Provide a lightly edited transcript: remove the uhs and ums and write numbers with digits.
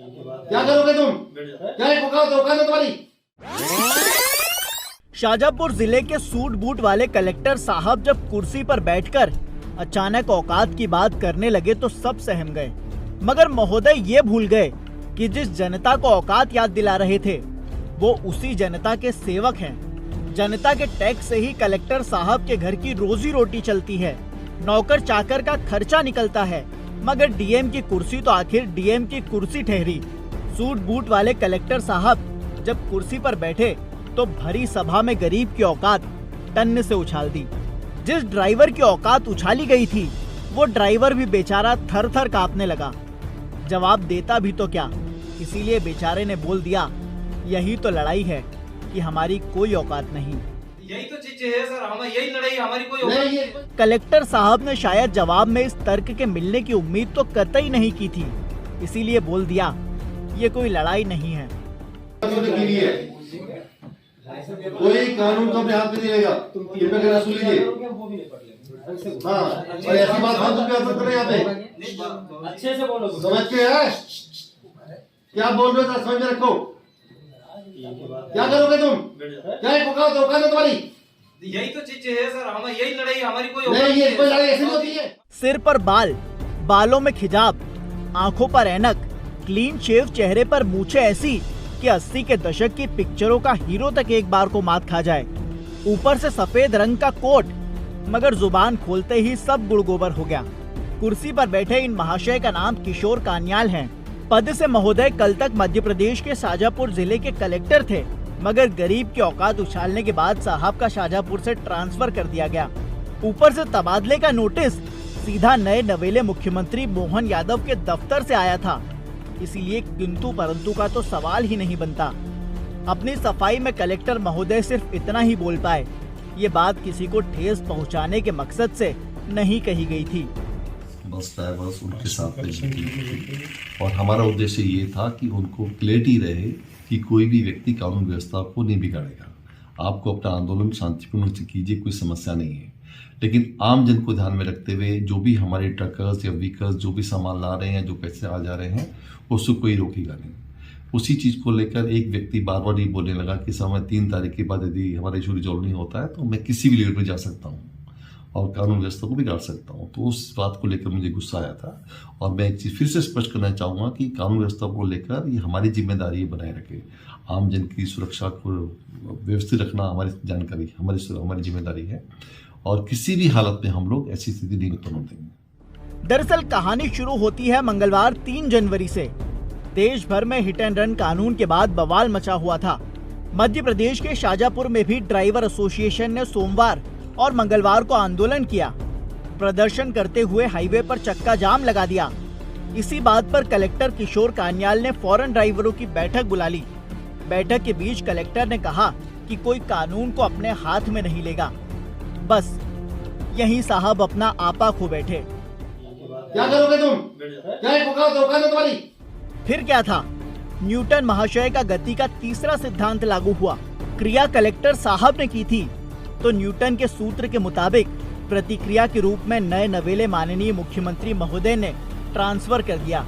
क्या करोगे तुम? क्या औकात है तुम्हारी? शाजापुर जिले के सूट बूट वाले कलेक्टर साहब जब कुर्सी पर बैठकर अचानक औकात की बात करने लगे तो सब सहम गए, मगर महोदय ये भूल गए कि जिस जनता को औकात याद दिला रहे थे वो उसी जनता के सेवक हैं। जनता के टैक्स से ही कलेक्टर साहब के घर की रोजी रोटी चलती है, नौकर चाकर का खर्चा निकलता है, मगर डीएम की कुर्सी तो आखिर डीएम की कुर्सी ठहरी। सूट बूट वाले कलेक्टर साहब जब कुर्सी पर बैठे तो भरी सभा में गरीब की औकात टन से उछाल दी। जिस ड्राइवर की औकात उछाली गई थी वो ड्राइवर भी बेचारा थर थर कांपने लगा। जवाब देता भी तो क्या, इसीलिए बेचारे ने बोल दिया, यही तो लड़ाई है कि हमारी कोई औकात नहीं। यही तो चीज है सर, हमें यही लड़ाई, हमारी कोई औकात नहीं। कलेक्टर साहब ने शायद जवाब में इस तर्क के मिलने की उम्मीद तो कतई नहीं की थी, इसीलिए बोल दिया, ये कोई लड़ाई नहीं है। कोई कानून को अपने हाथ में नहीं लेगा। ये पे कहना सुन लीजिए। हाँ, और ऐसी बात फालतू की हरकत करें यहाँ पे। अच्छे से बोलो। समझ के है? क्या बोल रहे हो समझ में रखो। क्या करोगे तुम? क्या औकात है तुम्हारी? यही तो चीज है सर, हमें यही लड़ाई, हमारी कोई नहीं, ये कोई लड़ाई ऐसी होती है। सिर पर बाल, बालों में खिजाब, आंखों पर ऐनक, क्लीन शेव चेहरे पर मूछें ऐसी कि 80 के दशक की पिक्चरों का हीरो तक एक बार को मात खा जाए। ऊपर से सफेद रंग का कोट, मगर जुबान खोलते ही सब गुड़ गोबर हो गया। कुर्सी पर बैठे इन महाशय का नाम किशोर कान्याल है। पद से महोदय कल तक मध्य प्रदेश के शाजापुर जिले के कलेक्टर थे, मगर गरीब की औकात उछालने के बाद साहब का शाजापुर से ट्रांसफर कर दिया गया। ऊपर से तबादले का नोटिस सीधा नए नवेले मुख्यमंत्री मोहन यादव के दफ्तर से आया था, इसीलिए किंतु परंतु का तो सवाल ही नहीं बनता। अपनी सफाई में कलेक्टर महोदय सिर्फ इतना ही बोल पाए, ये बात किसी को ठेस पहुंचाने के मकसद से नहीं कही गई थी। बस ड्राइवर्स उनके साथ और हमारा उद्देश्य ये था कि उनको क्लैरिटी रहे कि कोई भी व्यक्ति कानून व्यवस्था को नहीं बिगाड़ेगा। आपको अपना आंदोलन शांतिपूर्ण से कीजिए, कोई समस्या नहीं है, लेकिन आम जन को ध्यान में रखते हुए जो भी हमारे ट्रकर्स या व्हीकल्स जो भी सामान ला रहे हैं, जो पैसे आ जा रहे हैं, उसको कोई रोकेगा नहीं। उसी चीज़ को लेकर एक व्यक्ति बार बार ये बोलने लगा कि समय 3 तारीख के बाद यदि हमारा इशू रिजॉल्व नहीं होता है तो मैं किसी भी लेवल पर जा सकता हूँ और कानून व्यवस्था को बिगाड़ सकता हूँ। तो उस बात को लेकर मुझे गुस्सा आया था और मैं एक चीज़ फिर से स्पष्ट करना चाहूँगा कि कानून व्यवस्था को लेकर ये हमारी जिम्मेदारी बनाए रखे। आम जन की सुरक्षा को व्यवस्थित रखना हमारी जानकारी, हमारी जिम्मेदारी है और किसी भी हालत में हम लोग ऐसी स्थिति नहीं उत्पन्न देंगे। दरअसल कहानी शुरू होती है मंगलवार 3 जनवरी से। देश भर में हिट एंड रन कानून के बाद बवाल मचा हुआ था। मध्य प्रदेश के शाजापुर में भी ड्राइवर एसोसिएशन ने सोमवार और मंगलवार को आंदोलन किया। प्रदर्शन करते हुए हाईवे पर चक्का जाम लगा दिया। इसी बात पर कलेक्टर किशोर कान्याल ने फौरन ड्राइवरों की बैठक बुला ली। बैठक के बीच कलेक्टर ने कहा कि कोई कानून को अपने हाथ में नहीं लेगा। बस यही साहब अपना आपा खो बैठे। क्या करोगे तुम? क्या औकात है तुम्हारी? फिर क्या था, न्यूटन महाशय का गति का तीसरा सिद्धांत लागू हुआ। क्रिया कलेक्टर साहब ने की थी तो न्यूटन के सूत्र के मुताबिक प्रतिक्रिया के रूप में नए नवेले माननीय मुख्यमंत्री महोदय ने ट्रांसफर कर दिया।